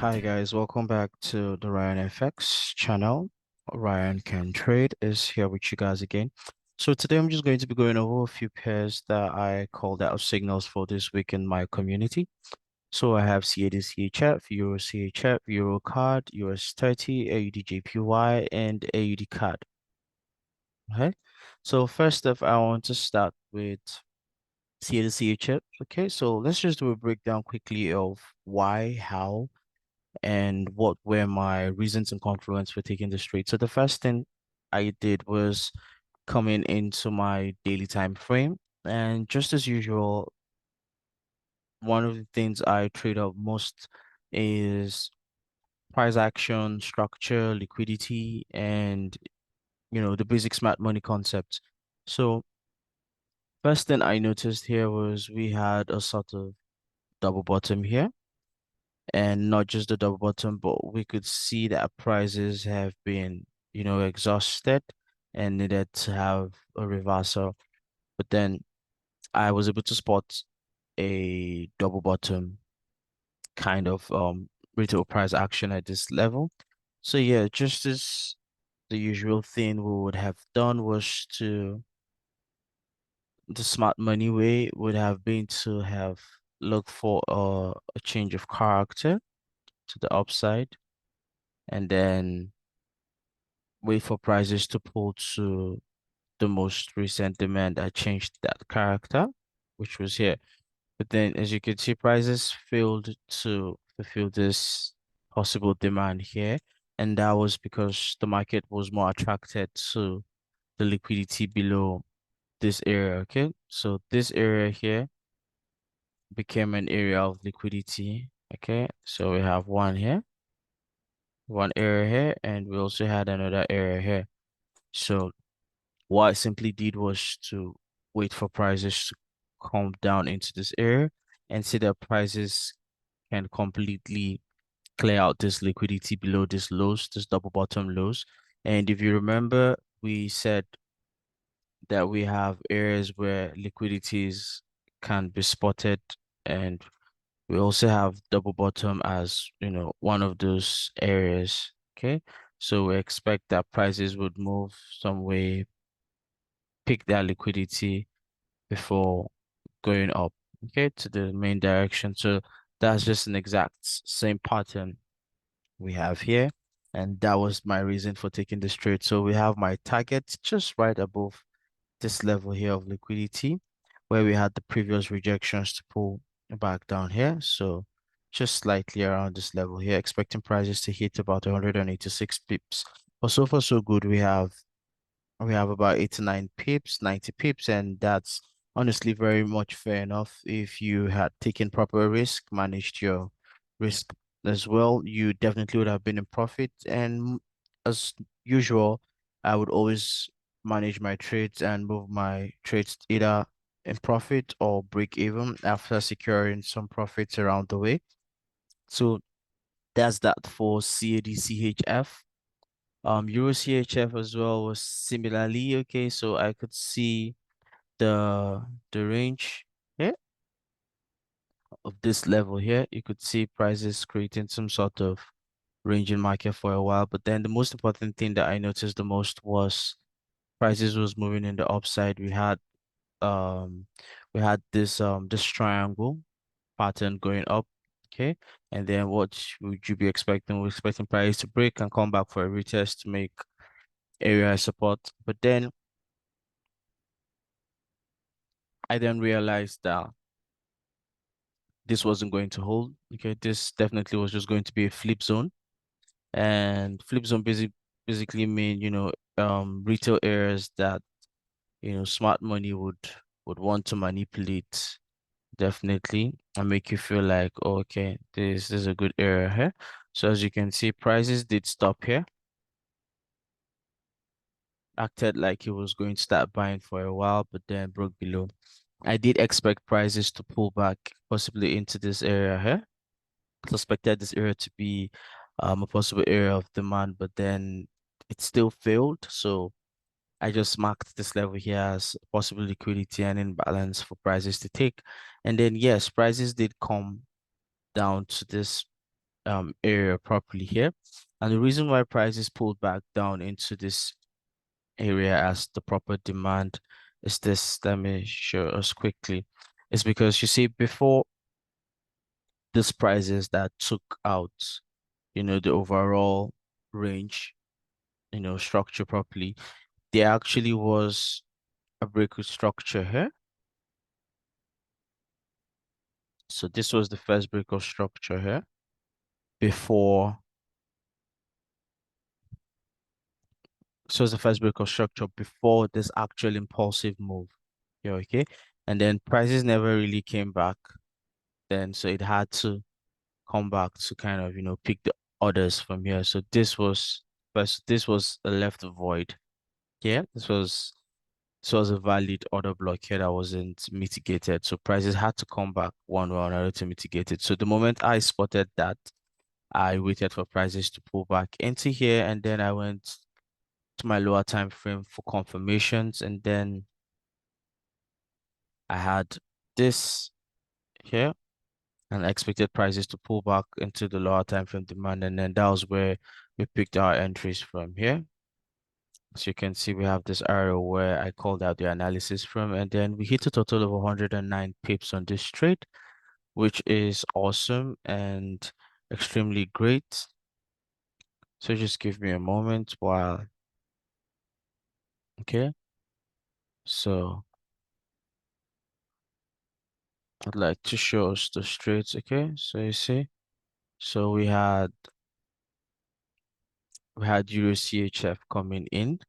Hi guys, welcome back to the Ryan FX channel. Ryan Can Trade is here with you guys again. So today I'm just going to be going over a few pairs that I called out signals for this week in my community. So I have CAD CHF, Euro CHF, Euro CAD, US 30, AUD JPY, and AUD CAD. Okay. So first off, I want to start with CAD CHF. Okay, so let's just do a breakdown quickly of why, how and what were my reasons and confluence for taking this trade. So the first thing I did was coming into my daily time frame, and just as usual, one of the things I trade up most is price action, structure, liquidity, and the basic smart money concepts. So first thing I noticed here was we had a sort of double bottom here, and not just the double bottom, but we could see that prices have been, exhausted and needed to have a reversal. But then I was able to spot a double bottom kind of retail price action at this level. So yeah, just as the usual thing we would have done was to the smart money way would have been to have looked for a change of character to the upside and then wait for prices to pull to the most recent demand that changed that character, which was here. But then, as you can see, prices failed to fulfill this possible demand here. And that was because the market was more attracted to the liquidity below this area. Okay. So this area here became an area of liquidity. Okay. So we have one here, one area here, and we also had another area here. So what I simply did was to wait for prices to come down into this area and see that prices can completely clear out this liquidity below this lows, this double bottom lows. And if you remember, we said that we have areas where liquidities can be spotted, and we also have double bottom as, one of those areas. Okay. So we expect that prices would move some way, pick that liquidity before going up, okay, to the main direction. So that's just an exact same pattern we have here. And that was my reason for taking this trade. So we have my target just right above this level here of liquidity, where we had the previous rejections to pull back down here. So just slightly around this level here, expecting prices to hit about 186 pips. But so far, so good. We have about 89 pips, 90 pips, and that's honestly very much fair enough. If you had taken proper risk, managed your risk as well, you definitely would have been in profit. And as usual, I would always manage my trades and move my trades either in profit or break even after securing some profits around the way. So that's that for CAD/CHF. Euro CHF as well was similarly okay, so I could see the range here of this level here. You could see prices creating some sort of range in market for a while, but then the most important thing that I noticed the most was prices was moving in the upside. Um we had this triangle pattern going up, okay, and then what would you be expecting? We're expecting price to break and come back for a retest to make area support, but then I then realized that this wasn't going to hold. Okay, this definitely was just going to be a flip zone. And flip zone basically mean, retail areas that, smart money would want to manipulate definitely and make you feel like, oh, okay, this is a good area here. So as you can see, prices did stop here, acted like it was going to start buying for a while, but then broke below. I did expect prices to pull back possibly into this area here. Suspected this area to be a possible area of demand, but then it still failed. So I just marked this level here as possible liquidity and imbalance for prices to take. And then yes, prices did come down to this area properly here. And the reason why prices pulled back down into this area as the proper demand is this. Let me show us quickly. It's because you see before these prices that took out, the overall range, structure properly, there actually was a breakthrough structure here. So this was the first break of structure here before. So it's the first break of structure before this actual impulsive move. Yeah, okay. And then prices never really came back then, so it had to come back to kind of, pick the orders from here. So this was a left void. Yeah, this was a valid order block here that wasn't mitigated. So prices had to come back one way or another to mitigate it. So the moment I spotted that, I waited for prices to pull back into here, and then I went to my lower time frame for confirmations, and then I had this here and expected prices to pull back into the lower time frame demand, and then that was where we picked our entries from here. So you can see we have this arrow where I called out the analysis from, and then we hit a total of 109 pips on this trade, which is awesome and extremely great. So just give me a moment while, okay. So I'd like to show us the trades, okay. So you see, so we had Euro CHF coming in.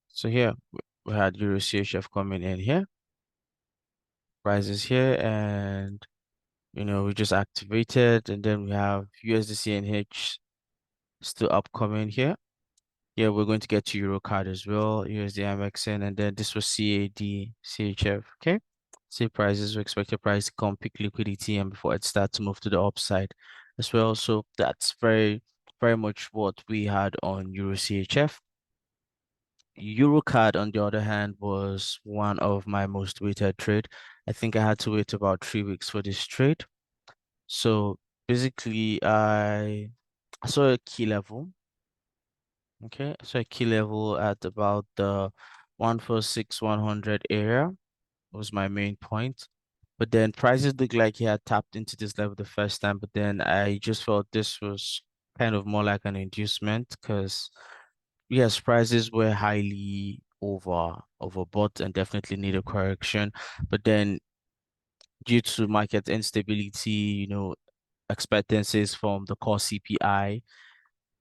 So here we had Euro CHF coming in here, prices here, and we just activated, and then we have USDC and H still upcoming here. Yeah, we're going to get to Euro card as well, USD MXN, and then this was CAD CHF. Okay, see prices, we expect a price to come pick liquidity and before it starts to move to the upside as well. So that's very, very much what we had on Euro CHF. Eurocard, on the other hand, was one of my most waited trade. I think I had to wait about 3 weeks for this trade. So basically, I saw a key level. Okay, so a key level at about the 146,100 area was my main point. But then prices looked like he had tapped into this level the first time, but then I just felt this was kind of more like an inducement because yes, prices were highly overbought and definitely need a correction. But then due to market instability, expectancies from the core CPI,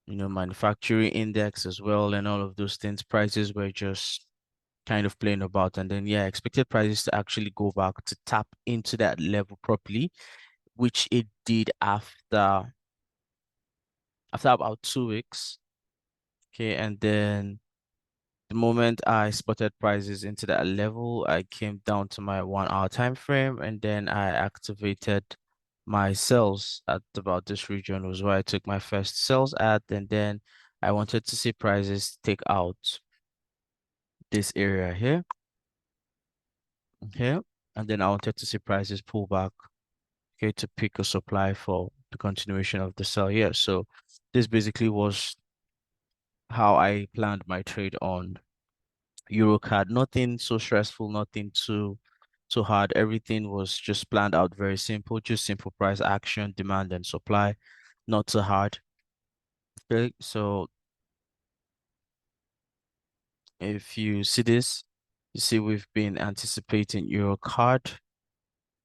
manufacturing index as well, and all of those things, prices were just kind of playing about. And then, yeah, expected prices to actually go back to tap into that level properly, which it did after about 2 weeks. Okay, and then the moment I spotted prices into that level, I came down to my 1 hour time frame, and then I activated my sales at about this region was where I took my first sales at, and then I wanted to see prices take out this area here, and then I wanted to see prices pull back, okay, to pick a supply for the continuation of the sell here. So this basically was how I planned my trade on Eurocard. Nothing so stressful, nothing too hard. Everything was just planned out very simple, just simple price action, demand and supply, not too hard. Okay, so if you see this, you see we've been anticipating Eurocard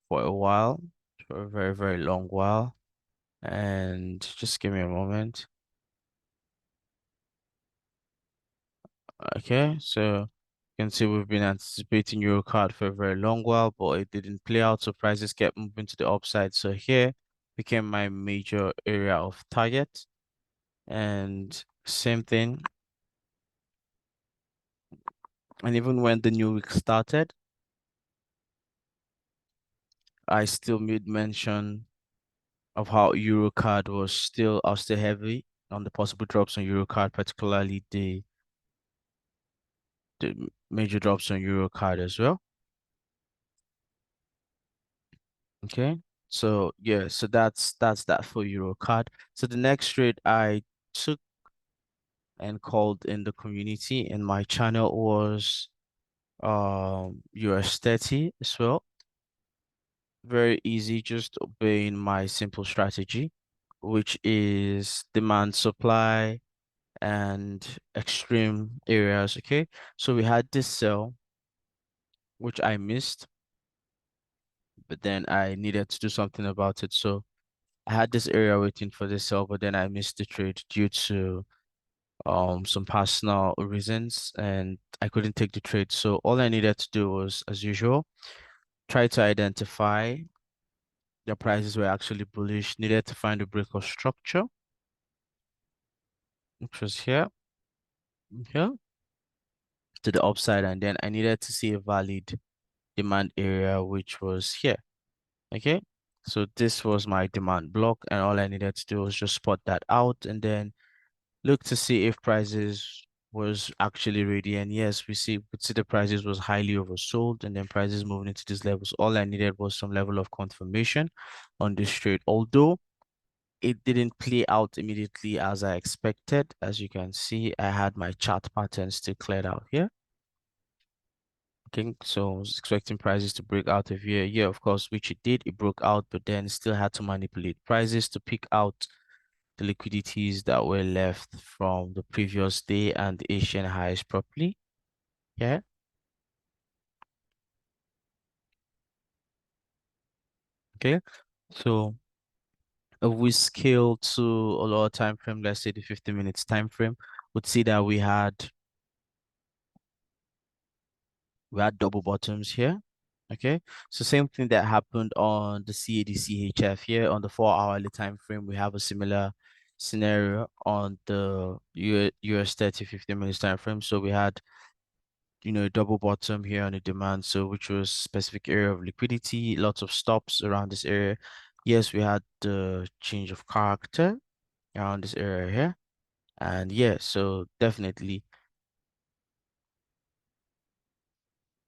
for a while, for a very, very long while. And just give me a moment. Okay, so you can see we've been anticipating Eurocard for a very long while, but it didn't play out, so prices kept moving to the upside. So here became my major area of target. And same thing. And even when the new week started, I still made mention of how Eurocard was still heavy on the possible drops on Eurocard, particularly the major drops on Eurocard as well. Okay. So yeah, so that's that for Euro card. So the next trade I took and called in the community in my channel was US 30 as well. Very easy, just obeying my simple strategy, which is demand supply and extreme areas. Okay, so we had this sell, which I missed, but then I needed to do something about it. So I had this area waiting for this sell, but then I missed the trade due to some personal reasons and I couldn't take the trade. So all I needed to do was, as usual, try to identify the prices were actually bullish, needed to find a break of structure, which was here to the upside, and then I needed to see a valid demand area, which was here. Okay. So this was my demand block, and all I needed to do was just spot that out and then look to see if prices was actually ready. And yes, we could see the prices was highly oversold and then prices moving into these levels. All I needed was some level of confirmation on this trade. Although it didn't play out immediately as I expected. As you can see, I had my chart pattern still cleared out here. Okay, so I was expecting prices to break out of here. Yeah, of course, which it did. It broke out, but then still had to manipulate prices to pick out the liquidities that were left from the previous day and the Asian highs properly. Yeah. Okay. So if we scale to a lower time frame, let's say the 50 minutes time frame, we'd see that we had double bottoms here. Okay. So same thing that happened on the CAD here on the 4 hourly time frame. We have a similar scenario on the US 30 50 minutes time frame. So we had double bottom here on the demand, so which was specific area of liquidity, lots of stops around this area. Yes, we had the change of character around this area here. And yeah, so definitely,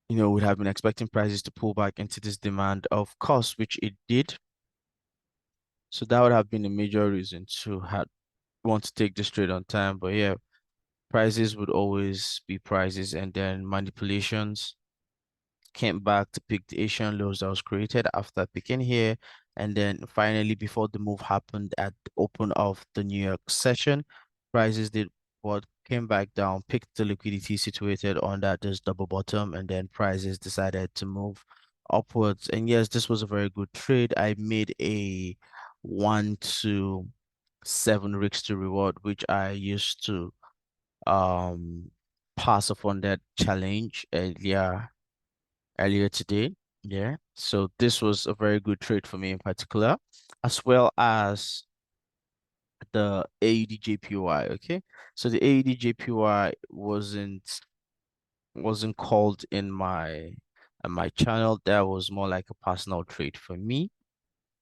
would have been expecting prices to pull back into this demand, of course, which it did. So that would have been a major reason to have want to take this trade on time. But yeah, prices would always be prices and then manipulations came back to pick the Asian lows that was created after picking here. And then finally, before the move happened at the open of the New York session, prices did what came back down, picked the liquidity situated on that this double bottom, and then prices decided to move upwards. And yes, this was a very good trade. I made a 1 to 7 risks to reward, which I used to um pass upon that challenge earlier today. Yeah. So this was a very good trade for me in particular, as well as the AUDJPY. Okay. So the AUDJPY wasn't called in my channel. That was more like a personal trade for me.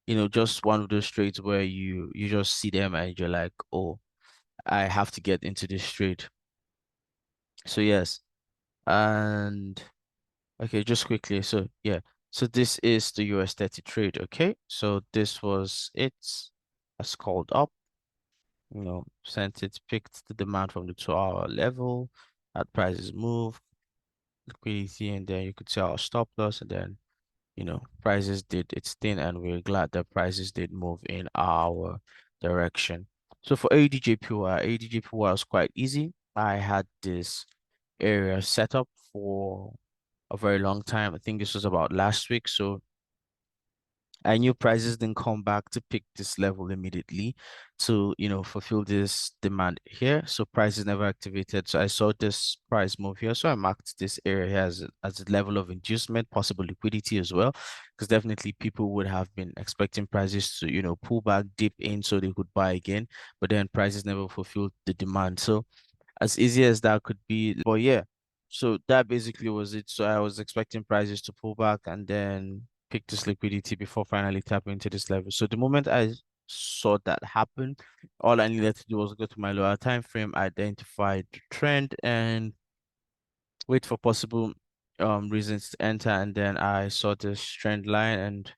Just one of those trades where you just see them and you're like, oh, I have to get into this trade. So yes. And okay, just quickly. So yeah. So this is the US 30 trade, okay? So this was it. As called up, since it picked the demand from the 2 hour level, that prices move, liquidity, and then you could see our stop loss, and then prices did its thing, and we're glad that prices did move in our direction. So for ADJPY was quite easy. I had this area set up for a very long time. I think this was about last week. So I knew prices didn't come back to pick this level immediately to, fulfill this demand here. So prices never activated. So I saw this price move here. So I marked this area here as a level of inducement, possible liquidity as well. Because definitely people would have been expecting prices to, pull back, dip in so they could buy again. But then prices never fulfilled the demand. So as easy as that could be. But yeah, so that basically was it. So I was expecting prices to pull back and then pick this liquidity before finally tapping into this level. So the moment I saw that happen, all I needed to do was go to my lower time frame, identify the trend, and wait for possible reasons to enter. And then I saw this trend line and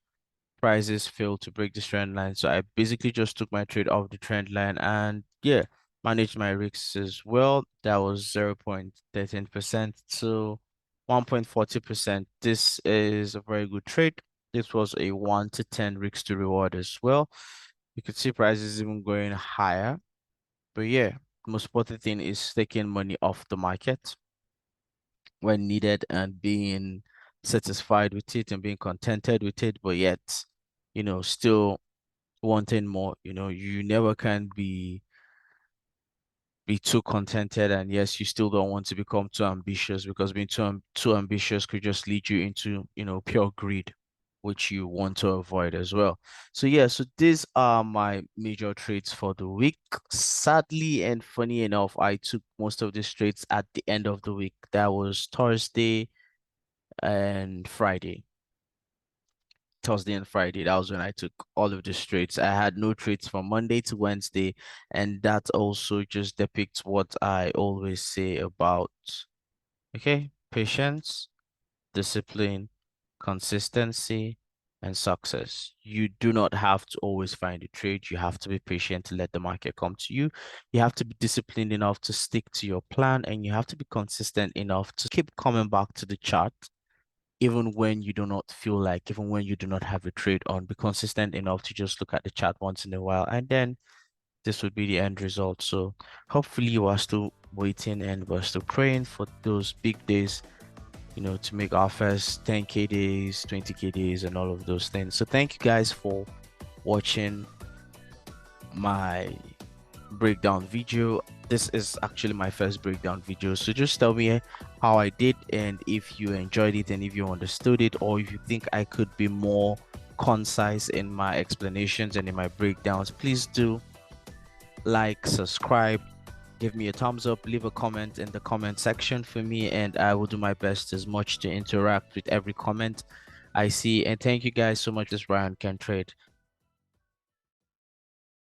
prices failed to break this trend line. So I basically just took my trade off the trend line and yeah, managed my risks as well. That was 0.13% to 1.40%. This is a very good trade. This was a 1 to 10 risk to reward as well. You could see prices even going higher. But yeah, the most important thing is taking money off the market when needed and being satisfied with it and being contented with it, but yet, still wanting more. You never can be too contented, and yes, you still don't want to become too ambitious because being too ambitious could just lead you into, pure greed, which you want to avoid as well. So yeah, so these are my major trades for the week. Sadly and funny enough, I took most of these trades at the end of the week. That was and Friday. Thursday and Friday. That was when I took all of the trades. I had no trades from Monday to Wednesday, and that also just depicts what I always say about, okay, patience, discipline, consistency, and success. You do not have to always find a trade. You have to be patient to let the market come to you. You have to be disciplined enough to stick to your plan, and you have to be consistent enough to keep coming back to the chart even when you do not feel like, even when you do not have a trade on, be consistent enough to just look at the chart once in a while, and then this would be the end result. So hopefully you are still waiting and we're still praying for those big days, to make our first 10K days, 20K days, and all of those things. So thank you guys for watching my breakdown video. This is actually my first breakdown video, so just tell me how I did and if you enjoyed it and if you understood it, or if you think I could be more concise in my explanations and in my breakdowns. Please do like, subscribe, give me a thumbs up, leave a comment in the comment section for me, and I will do my best as much to interact with every comment I see. And thank you guys so much. This Ryan Can Trade.